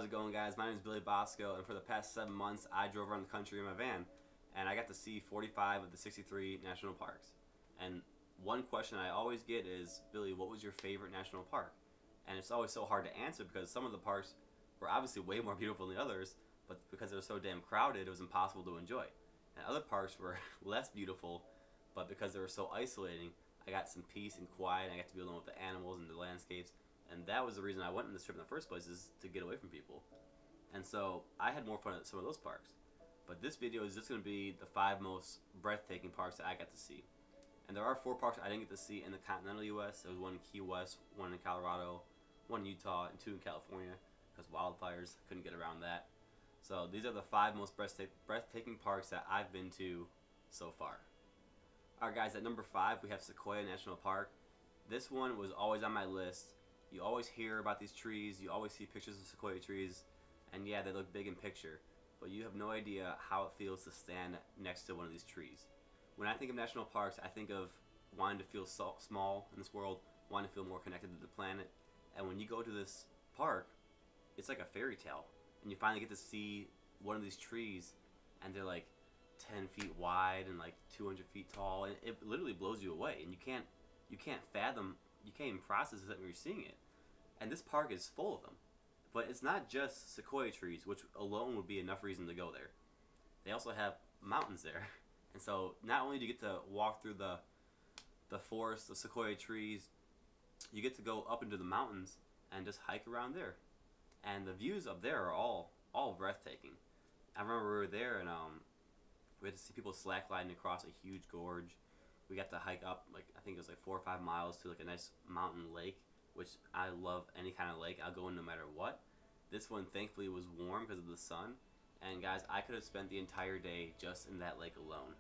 How's it going, guys? My name is Billy Bosco, and for the past 7 months, I drove around the country in my van, and I got to see 45 of the 63 national parks. And one question I always get is, Billy, what was your favorite national park? And it's always so hard to answer because some of the parks were obviously way more beautiful than the others, but because they were so damn crowded, it was impossible to enjoy. And other parks were less beautiful, but because they were so isolating, I got some peace and quiet, and I got to be alone with the animals and the landscapes. And that was the reason I went on this trip in the first place, is to get away from people. And so I had more fun at some of those parks. But this video is just going to be the 5 most breathtaking parks that I got to see. And there are 4 parks I didn't get to see in the continental US. There was one in Key West, one in Colorado, one in Utah, and 2 in California, because wildfires, couldn't get around that. So these are the 5 most breathtaking parks that I've been to so far. Alright guys, at number 5 we have Sequoia National Park. This one was always on my list. You always hear about these trees, you always see pictures of sequoia trees, and yeah, they look big in picture, but you have no idea how it feels to stand next to one of these trees. When I think of national parks, I think of wanting to feel so small in this world, wanting to feel more connected to the planet, and when you go to this park, it's like a fairy tale, and you finally get to see one of these trees, and they're like 10 feet wide and like 200 feet tall, and it literally blows you away, and you can't fathom, you can't even process it when you're seeing it. And this park is full of them. But it's not just sequoia trees, which alone would be enough reason to go there. They also have mountains there. And so not only do you get to walk through the forest of sequoia trees, you get to go up into the mountains and just hike around there. And the views up there are all breathtaking. I remember we were there and we had to see people slacklining across a huge gorge. We got to hike up, like, I think it was like 4 or 5 miles to like a nice mountain lake, which I love any kind of lake. I'll go in no matter what. This one thankfully was warm because of the sun. And guys, I could have spent the entire day just in that lake alone.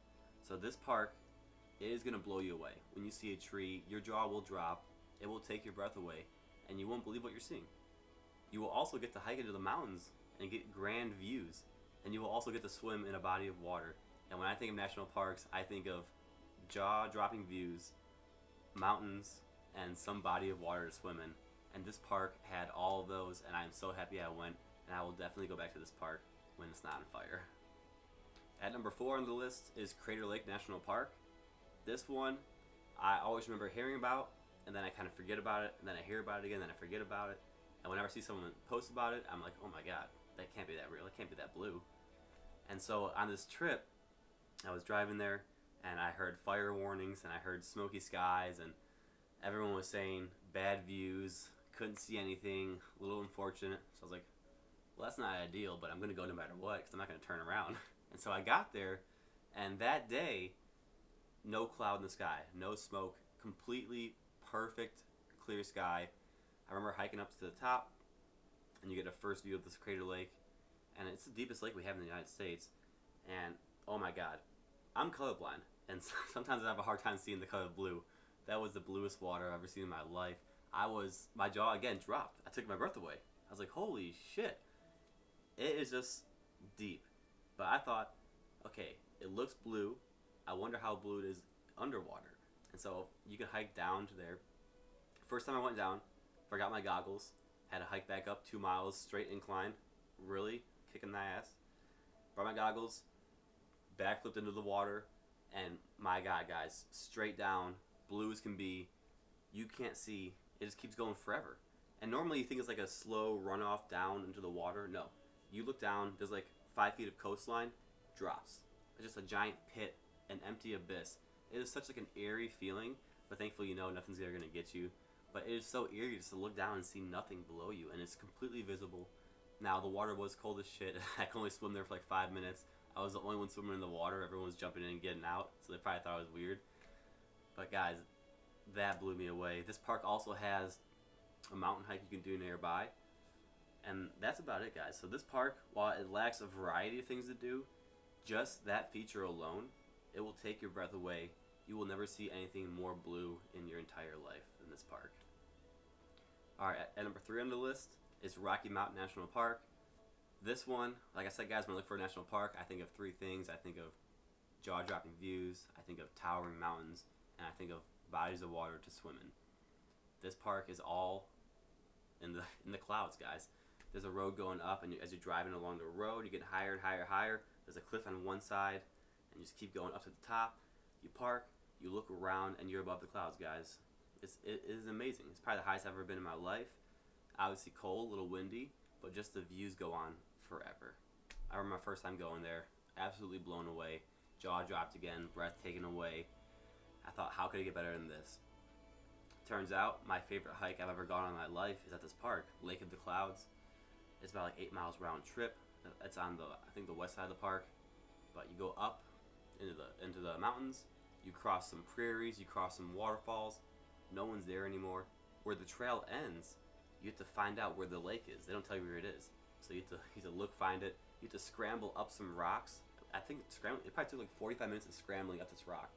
So this park, it is going to blow you away. When you see a tree, your jaw will drop, it will take your breath away, and you won't believe what you're seeing. You will also get to hike into the mountains and get grand views. And you will also get to swim in a body of water. And when I think of national parks, I think of jaw-dropping views, mountains, and some body of water to swim in. And this park had all of those, and I'm so happy I went, and I will definitely go back to this park when it's not on fire. At number 4 on the list is Crater Lake National Park. This one I always remember hearing about, and then I kind of forget about it, and then I hear about it again, then I forget about it. And whenever I see someone post about it, I'm like, oh my god, that can't be that real, it can't be that blue. And so on this trip, I was driving there, and I heard fire warnings, and I heard smoky skies, and everyone was saying bad views, couldn't see anything, a little unfortunate. So I was like, well, that's not ideal, but I'm going to go no matter what because I'm not going to turn around. And so I got there, and that day, no cloud in the sky, no smoke, completely perfect, clear sky. I remember hiking up to the top, and you get a first view of this Crater Lake, and it's the deepest lake we have in the United States. And oh my god, I'm colorblind, and sometimes I have a hard time seeing the color blue. That was the bluest water I've ever seen in my life. My jaw again dropped. I took my breath away. I was like, holy shit. It is just deep. But I thought, okay, it looks blue. I wonder how blue it is underwater. And so you can hike down to there. First time I went down, forgot my goggles. Had to hike back up 2 miles, straight incline. Really kicking my ass. Brought my goggles, backflipped into the water, and my god, guys, straight down, blue as can be. You can't see. It just keeps going forever. And normally you think it's like a slow runoff down into the water. No. You look down, there's like 5 feet of coastline, drops. It's just a giant pit, an empty abyss. It is such like an eerie feeling, but thankfully you know nothing's ever going to get you. But it is so eerie just to look down and see nothing below you, and it's completely visible. Now the water was cold as shit. I could only swim there for like 5 minutes. I was the only one swimming in the water. Everyone was jumping in and getting out, so they probably thought I was weird. But guys, that blew me away. This park also has a mountain hike you can do nearby. And that's about it, guys. So this park, while it lacks a variety of things to do, just that feature alone, it will take your breath away. You will never see anything more blue in your entire life than this park. Alright, at number 3 on the list is Rocky Mountain National Park. This one, like I said, guys, when I look for a national park, I think of 3 things. I think of jaw-dropping views, I think of towering mountains, and I think of bodies of water to swim in. This park is all in the clouds, guys. There's a road going up, and as you're driving along the road, you get higher and higher and higher. There's a cliff on one side, and you just keep going up to the top. You park, you look around, and you're above the clouds, guys. It is amazing. It's probably the highest I've ever been in my life. Obviously cold, a little windy, but just the views go on forever. I remember my first time going there, absolutely blown away. Jaw dropped again, breath taken away. I thought, how could it get better than this? Turns out, my favorite hike I've ever gone on in my life is at this park, Lake of the Clouds. It's about like 8 miles round trip. It's on I think the west side of the park. But you go up into the mountains. You cross some prairies. You cross some waterfalls. No one's there anymore. Where the trail ends, you have to find out where the lake is. They don't tell you where it is. So you have to look, find it. You have to scramble up some rocks. I think it probably took like 45 minutes of scrambling up this rock.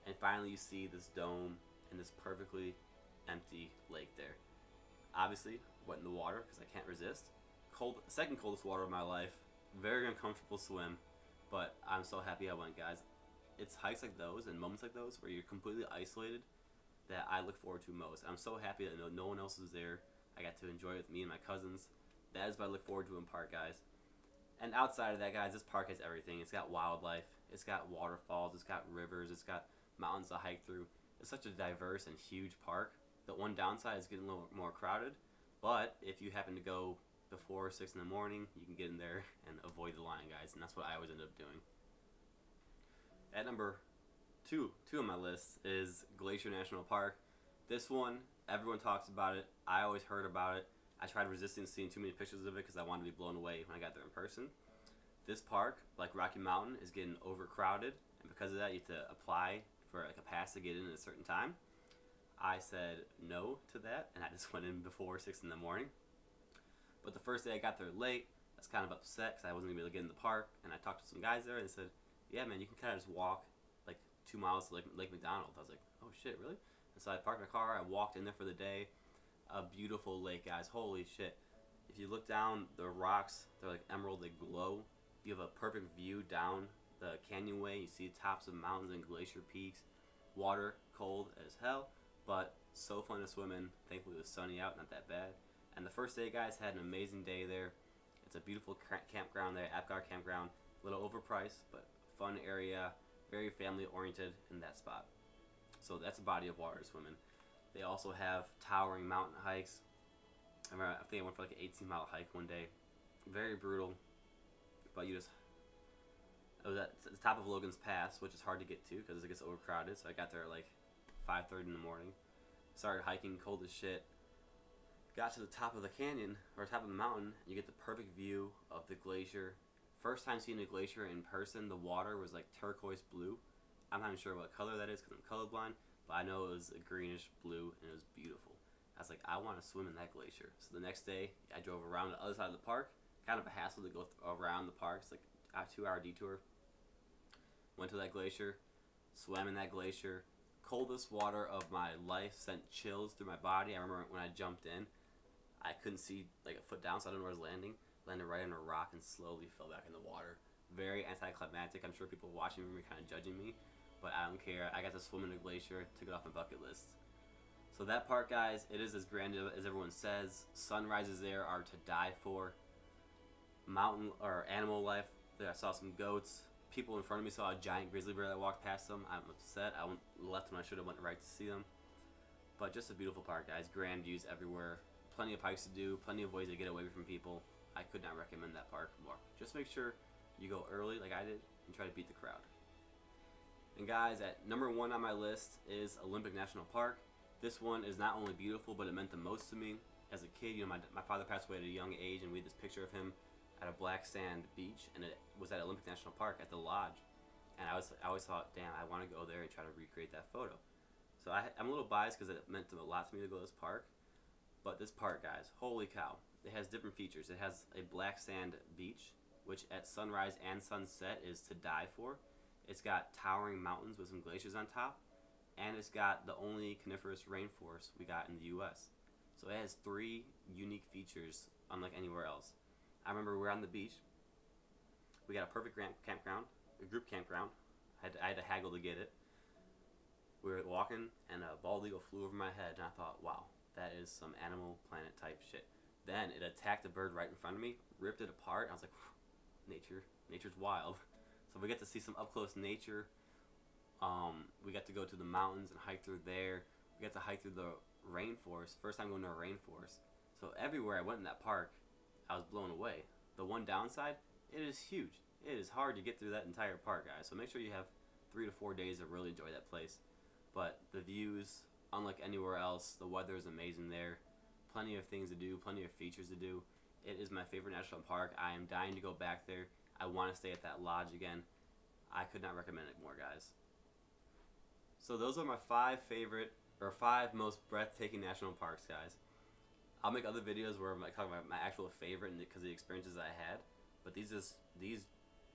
And finally you see this dome and this perfectly empty lake there. Obviously, went in the water because I can't resist. Cold, second coldest water of my life. Very uncomfortable swim, but I'm so happy I went, guys. It's hikes like those and moments like those where you're completely isolated that I look forward to most. I'm so happy that no one else was there. I got to enjoy it with me and my cousins. That is what I look forward to in park, guys. And outside of that, guys, this park has everything. It's got wildlife. It's got waterfalls. It's got rivers. It's got mountains to hike through. It's such a diverse and huge park. The one downside is getting a little more crowded. But if you happen to go before 6 in the morning, you can get in there and avoid the line, guys. And that's what I always end up doing. At number two on my list is Glacier National Park. This one, everyone talks about it. I always heard about it. I tried resisting seeing too many pictures of it because I wanted to be blown away when I got there in person. This park, like Rocky Mountain, is getting overcrowded, and because of that, you have to apply for like a pass to get in at a certain time. I said no to that, and I just went in before 6 in the morning. But the first day I got there late, I was kind of upset because I wasn't going to be able to get in the park, and I talked to some guys there, and they said, yeah, man, you can kind of just walk like 2 miles to Lake McDonald. I was like, oh shit, really? And so I parked my car, I walked in there for the day. A beautiful lake, guys. Holy shit. If you look down, the rocks, they're like emerald, they glow. You have a perfect view down the canyonway. You see the tops of mountains and glacier peaks. Water, cold as hell, but so fun to swim in. Thankfully it was sunny out, not that bad. And the first day, guys, had an amazing day there. It's a beautiful campground there, Apgar Campground. A little overpriced, but fun area. Very family oriented in that spot. So that's a body of water to swim in. They also have towering mountain hikes. I think I went for like an 18-mile hike one day. Very brutal, but it was at the top of Logan's Pass, which is hard to get to because it gets overcrowded. So I got there at like 5:30 in the morning. Started hiking, cold as shit. Got to the top of the canyon, or top of the mountain, and you get the perfect view of the glacier. First time seeing a glacier in person, the water was like turquoise blue. I'm not even sure what color that is because I'm colorblind. But I know it was a greenish blue, and it was beautiful. I was like, I want to swim in that glacier. So the next day, I drove around the other side of the park. Kind of a hassle to go around the park. It's like a 2-hour detour. Went to that glacier, swam in that glacier. Coldest water of my life, sent chills through my body. I remember when I jumped in, I couldn't see like a foot down, so I didn't know where I was landing. Landed right on a rock and slowly fell back in the water. Very anticlimactic. I'm sure people watching me were kind of judging me. But I don't care. I got to swim in a glacier, took it off my bucket list. So that park, guys, it is as grand as everyone says. Sunrises there are to die for. Mountain or animal life, there I saw some goats. People in front of me saw a giant grizzly bear that walked past them. I'm upset. I went left when I should have went right to see them. But just a beautiful park, guys. Grand views everywhere. Plenty of hikes to do. Plenty of ways to get away from people. I could not recommend that park more. Just make sure you go early like I did and try to beat the crowd. And guys, at number 1 on my list is Olympic National Park. This one is not only beautiful, but it meant the most to me. As a kid, my father passed away at a young age, and we had this picture of him at a black sand beach, and it was at Olympic National Park at the lodge. And I always thought, damn, I want to go there and try to recreate that photo. So I'm a little biased because it meant a lot to me to go to this park. But this park, guys, holy cow. It has different features. It has a black sand beach, which at sunrise and sunset is to die for. It's got towering mountains with some glaciers on top, and it's got the only coniferous rainforest we got in the U.S. So it has 3 unique features unlike anywhere else. I remember we were on the beach. We got a perfect campground, a group campground. I had to haggle to get it. We were walking, and a bald eagle flew over my head, and I thought, wow, that is some Animal Planet type shit. Then it attacked a bird right in front of me, ripped it apart. And I was like, nature's wild. So we get to see some up close nature. We got to go to the mountains and hike through there. We got to hike through the rainforest. First time going to a rainforest. So everywhere I went in that park, I was blown away. The one downside, it is huge. It is hard to get through that entire park, guys. So make sure you have 3 to 4 days to really enjoy that place. But the views, unlike anywhere else, the weather is amazing there. Plenty of things to do, plenty of features to do. It is my favorite national park. I am dying to go back there. I want to stay at that lodge again. I could not recommend it more, guys. So those are my 5 most breathtaking national parks, guys. I'll make other videos where I'm like talking about my actual favorite and because of the experiences I had. But these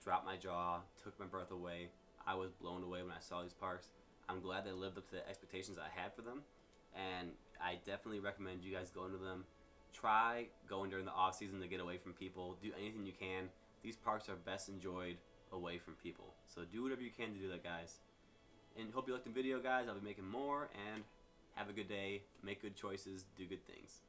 dropped my jaw, took my breath away. I was blown away when I saw these parks. I'm glad they lived up to the expectations I had for them, and I definitely recommend you guys going to them. Try going during the off season to get away from people. Do anything you can. These parks are best enjoyed away from people. So do whatever you can to do that, guys. And hope you liked the video, guys. I'll be making more, and have a good day. Make good choices. Do good things.